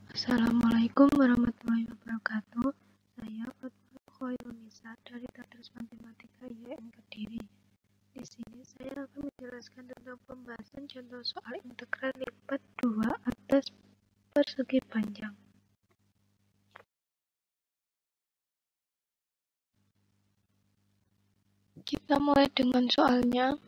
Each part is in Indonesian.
Assalamualaikum warahmatullahi wabarakatuh. Saya Fatma Khoirunisa dari Tadris Matematika IAIN Kediri. Di sini saya akan menjelaskan tentang pembahasan contoh soal integral lipat 2 atas persegi panjang. Kita mulai dengan soalnya.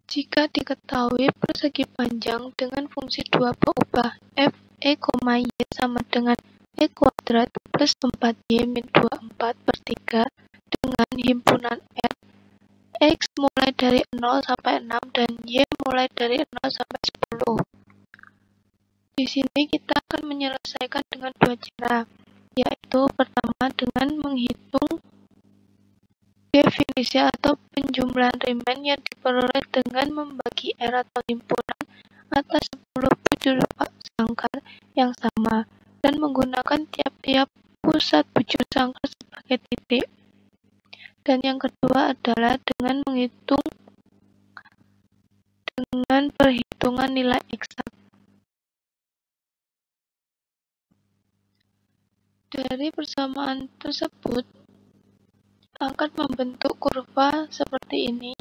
Jika diketahui persegi panjang dengan fungsi 2 berubah f e, y sama dengan e kuadrat plus 4y min 24 per 3 dengan himpunan r, x mulai dari 0 sampai 6 dan y mulai dari 0 sampai 10. Di sini kita akan menyelesaikan dengan dua cara, yaitu pertama dengan menghitung definisi atau penjumlahan Riemann yang diperoleh dengan membagi R atau himpunan atas 10 bujur sangkar yang sama dan menggunakan tiap-tiap pusat bujur sangkar sebagai titik. Dan yang kedua adalah dengan menghitung dengan perhitungan nilai eksak. Dari persamaan tersebut akan membentuk kurva seperti ini.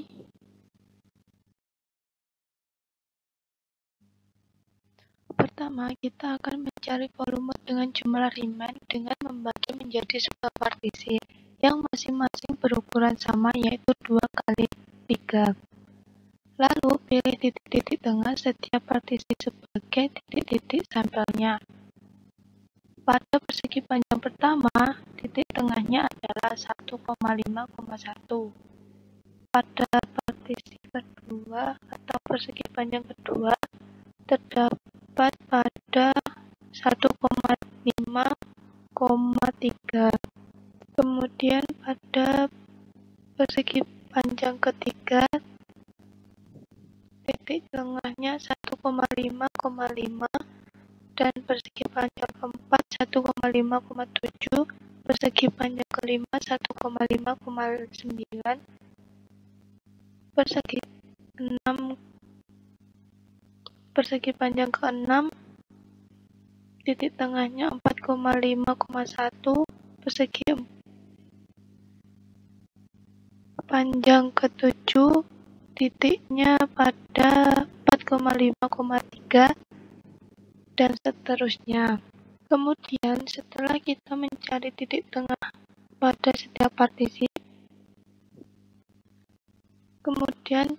Pertama, kita akan mencari volume dengan jumlah Riemann dengan membagi menjadi sebuah partisi yang masing-masing berukuran sama, yaitu 2 kali 3. Lalu pilih titik-titik tengah setiap partisi sebagai titik-titik sampelnya. Pada persegi panjang pertama, titik tengahnya adalah 1,5,1. Pada partisi kedua atau persegi panjang kedua terdapat pada 1,5,3. Kemudian pada persegi panjang ketiga titik tengahnya 1,5,5 dan persegi panjang keempat 1,5,7, persegi panjang kelima 1,5,9, persegi panjang ke-6 titik tengahnya 4,5,1, persegi panjang ke-7 titiknya pada 4,5,3 dan seterusnya. Kemudian setelah kita mencari titik tengah pada setiap partisi, kemudian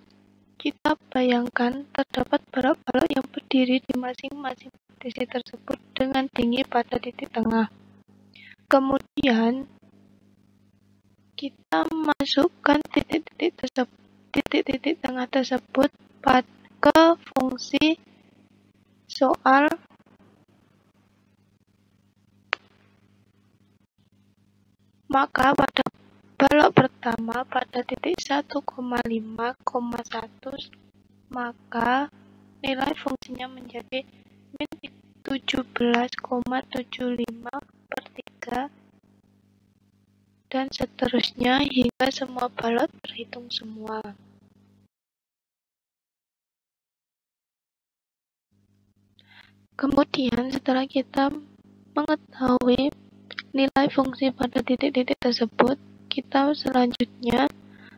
kita bayangkan terdapat balok-balok yang berdiri di masing-masing partisi tersebut dengan tinggi pada titik tengah. Kemudian kita masukkan titik-titik tengah tersebut ke fungsi soal. Maka pada balok pertama pada titik 1,5,1 maka nilai fungsinya menjadi min 17,75 per 3 dan seterusnya hingga semua balok terhitung semua. Kemudian setelah kita mengetahui nilai fungsi pada titik-titik tersebut, kita selanjutnya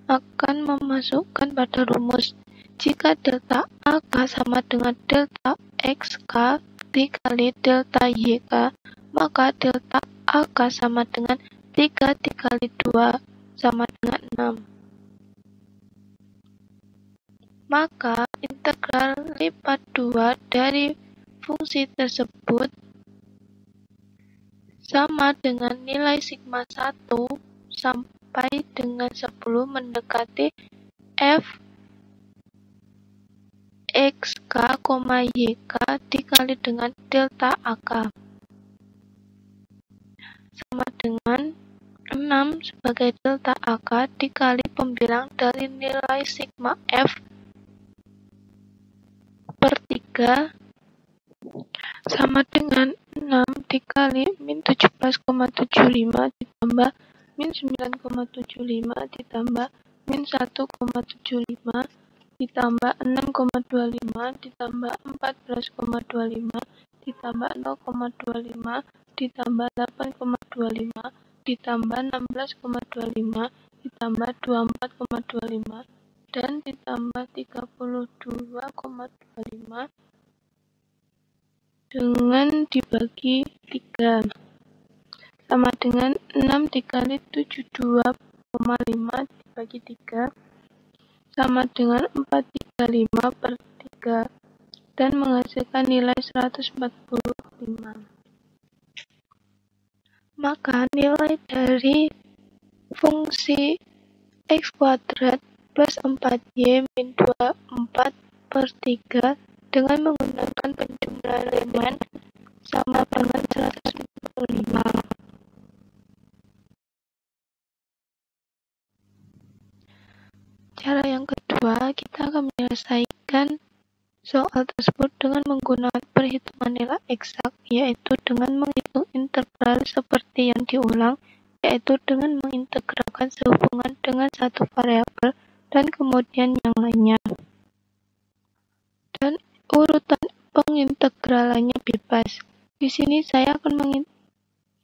akan memasukkan pada rumus. Jika delta AK sama dengan delta XK dikali delta YK, maka delta AK sama dengan 3 dikali 2 sama dengan 6. Maka integral lipat 2 dari fungsi tersebut sama dengan nilai sigma 1 sampai dengan 10 mendekati f xk, yk dikali dengan delta ak sama dengan 6 sebagai delta ak dikali pembilang dari nilai sigma f per 3 sama dengan 6 dikali min 17,75 ditambah min 9,75 ditambah min 1,75 ditambah 6,25 ditambah 14,25 ditambah 0,25 ditambah 8,25 ditambah 16,25 ditambah 24,25 dan ditambah 32,25 dengan dibagi 3 sama dengan 6 dikali 72,5 dibagi 3 sama dengan 435 per 3 dan menghasilkan nilai 145. Maka nilai dari fungsi x kuadrat plus 4y min 24 per 3 dengan menggunakan penjumlahan Riemann sama dengan 145. Cara yang kedua, kita akan menyelesaikan soal tersebut dengan menggunakan perhitungan nilai eksak, yaitu dengan menghitung integral seperti yang diulang, yaitu dengan mengintegralkan sehubungan dengan satu variabel dan kemudian yang lainnya. Dan urutan pengintegralannya bebas. Di sini saya akan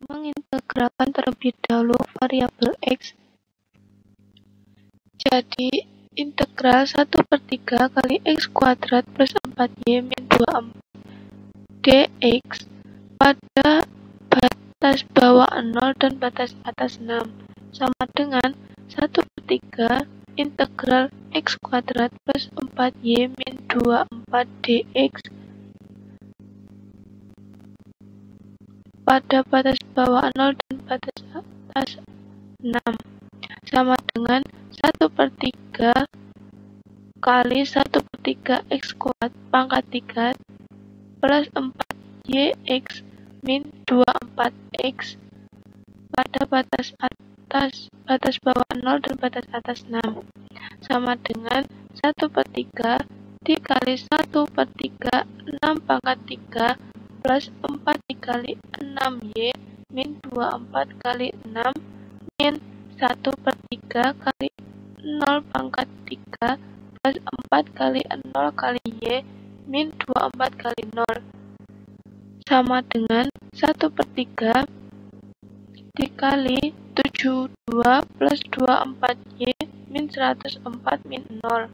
mengintegralkan terlebih dahulu variabel x. Jadi integral 1/3 kali x kuadrat plus 4y min 24 dx pada batas bawah 0 dan batas atas 6 sama dengan 1/3 integral x kuadrat plus 4y min 24 dx pada batas bawah 0 dan batas atas 6 sama dengan 1/3 kali 1/3 x kuadrat pangkat 3 plus 4yx min 24x pada batas bawah 0 dan batas atas 6 sama dengan 1/3 dikali 1/3 6 pangkat 3 plus 4 dikali 6y min 24 kali 6 min 1/3 kali 0 pangkat 3 plus 4 kali 0 kali y min 24 kali 0 sama dengan 1/3 dikali 72 plus 24y min 104 min 0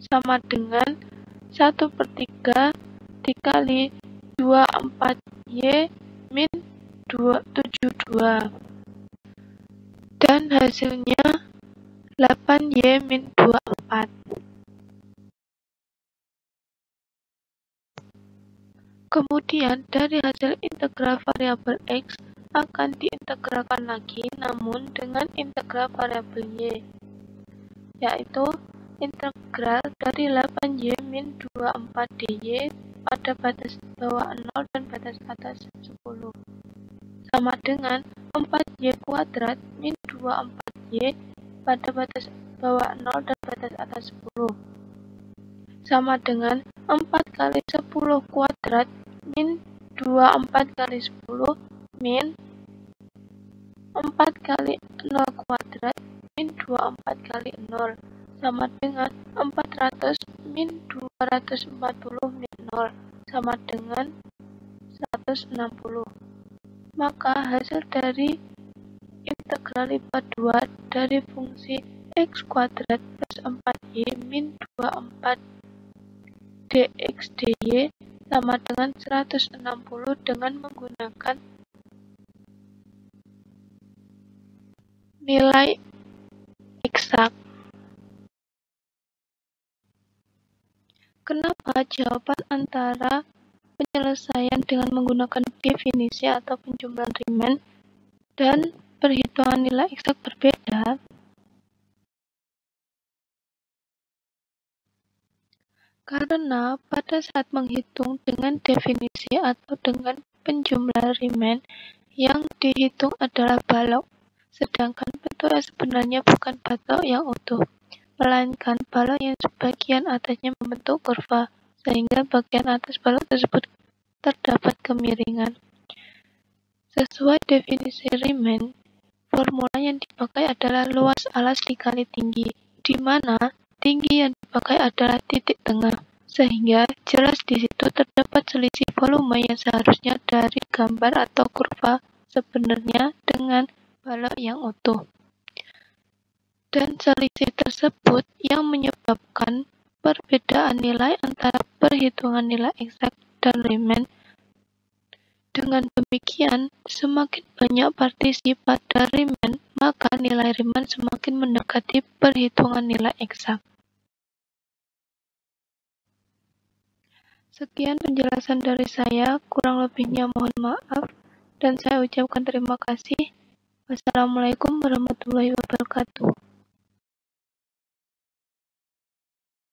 sama dengan 1/3 dikali 24y min 72 dan hasilnya 8y min 24. Kemudian dari hasil integral variabel x akan diintegralkan lagi namun dengan integral variabel y, yaitu integral dari 8y min 24 dy pada batas bawah 0 dan batas atas 10 sama dengan 4y kuadrat min 24y pada batas bawah 0 dan batas atas 10 sama dengan 4 kali 10 kuadrat min 24 kali 10 min 4 kali 0 kuadrat min 24 kali 0 sama dengan 400 min 240 min 0 sama dengan 160. Maka hasil dari integral lipat 2 dari fungsi x kuadrat plus 4y min 24 dx dy sama dengan 160 dengan menggunakan nilai eksak. Kenapa jawaban antara penyelesaian dengan menggunakan definisi atau penjumlahan Riemann dan perhitungan nilai eksak berbeda? Karena pada saat menghitung dengan definisi atau dengan penjumlahan Riemann, yang dihitung adalah balok, sedangkan bentuk yang sebenarnya bukan balok yang utuh, melainkan balok yang sebagian atasnya membentuk kurva, sehingga bagian atas balok tersebut terdapat kemiringan. Sesuai definisi Riemann, formula yang dipakai adalah luas alas dikali tinggi, di mana tinggi yang dipakai adalah titik tengah, sehingga jelas di situ terdapat selisih volume yang seharusnya dari gambar atau kurva sebenarnya dengan balok yang utuh. Dan selisih tersebut yang menyebabkan perbedaan nilai antara perhitungan nilai eksak dan Riemann. Dengan demikian, semakin banyak partisi pada Riemann, maka nilai Riemann semakin mendekati perhitungan nilai eksak. Sekian penjelasan dari saya, kurang lebihnya mohon maaf, dan saya ucapkan terima kasih. Wassalamualaikum warahmatullahi wabarakatuh.